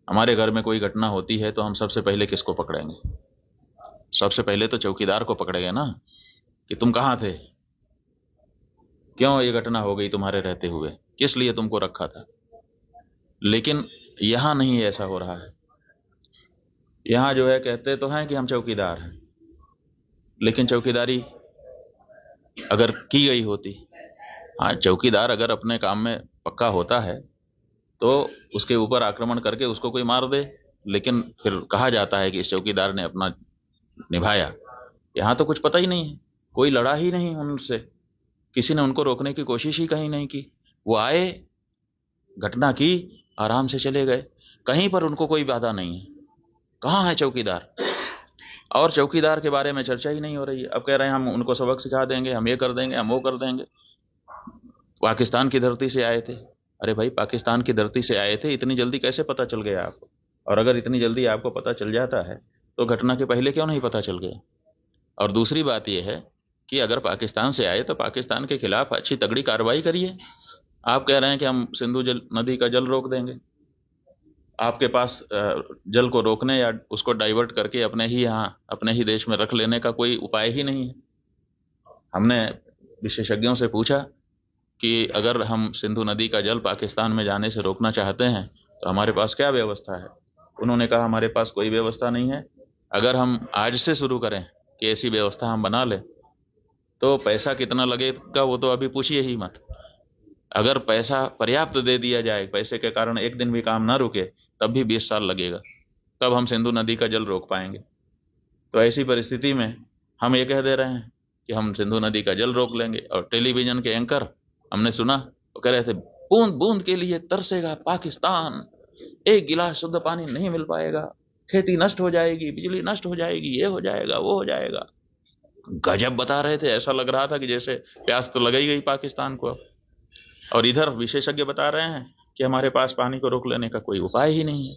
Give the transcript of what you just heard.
हमारे घर में कोई घटना होती है तो हम सबसे पहले किसको पकड़ेंगे? सबसे पहले तो चौकीदार को पकड़ेंगे ना, कि तुम कहाँ थे, क्यों ये घटना हो गई तुम्हारे रहते हुए, किस लिए तुमको रखा था। लेकिन यहां नहीं ऐसा हो रहा है। यहां जो है कहते तो हैं कि हम चौकीदार हैं, लेकिन चौकीदारी अगर की गई होती, हाँ चौकीदार अगर अपने काम में पक्का होता है तो उसके ऊपर आक्रमण करके उसको कोई मार दे, लेकिन फिर कहा जाता है कि इस चौकीदार ने अपना निभाया। यहां तो कुछ पता ही नहीं है, कोई लड़ा ही नहीं उनसे, किसी ने उनको रोकने की कोशिश ही कहीं नहीं की। वो आए, घटना की, आराम से चले गए, कहीं पर उनको कोई बाधा नहीं है। कहाँ है चौकीदार? और चौकीदार के बारे में चर्चा ही नहीं हो रही है। अब कह रहे हैं हम उनको सबक सिखा देंगे, हम ये कर देंगे, हम वो कर देंगे। पाकिस्तान की धरती से आए थे। अरे भाई, पाकिस्तान की धरती से आए थे, इतनी जल्दी कैसे पता चल गया आपको? और अगर इतनी जल्दी आपको पता चल जाता है तो घटना के पहले क्यों नहीं पता चल गया? और दूसरी बात यह है कि अगर पाकिस्तान से आए तो पाकिस्तान के खिलाफ अच्छी तगड़ी कार्रवाई करिए। आप कह रहे हैं कि हम सिंधु जल नदी का जल रोक देंगे। आपके पास जल को रोकने या उसको डाइवर्ट करके अपने ही यहाँ अपने ही देश में रख लेने का कोई उपाय ही नहीं है। हमने विशेषज्ञों से पूछा कि अगर हम सिंधु नदी का जल पाकिस्तान में जाने से रोकना चाहते हैं तो हमारे पास क्या व्यवस्था है। उन्होंने कहा हमारे पास कोई व्यवस्था नहीं है। अगर हम आज से शुरू करें कि ऐसी व्यवस्था हम बना लें तो पैसा कितना लगेगा वो तो अभी पूछिए ही मत। अगर पैसा पर्याप्त दे दिया जाए, पैसे के कारण एक दिन भी काम ना रुके, तब भी 20 साल लगेगा, तब हम सिंधु नदी का जल रोक पाएंगे। तो ऐसी परिस्थिति में हम ये कह दे रहे हैं कि हम सिंधु नदी का जल रोक लेंगे। और टेलीविजन के एंकर हमने सुना, वो कह रहे थे बूंद बूंद के लिए तरसेगा पाकिस्तान, एक गिलास शुद्ध पानी नहीं मिल पाएगा, खेती नष्ट हो जाएगी, बिजली नष्ट हो जाएगी, ये हो जाएगा, वो हो जाएगा। गजब बता रहे थे, ऐसा लग रहा था कि जैसे प्यास तो लग ही गई पाकिस्तान को। और इधर विशेषज्ञ बता रहे हैं कि हमारे पास पानी को रोक लेने का कोई उपाय ही नहीं है।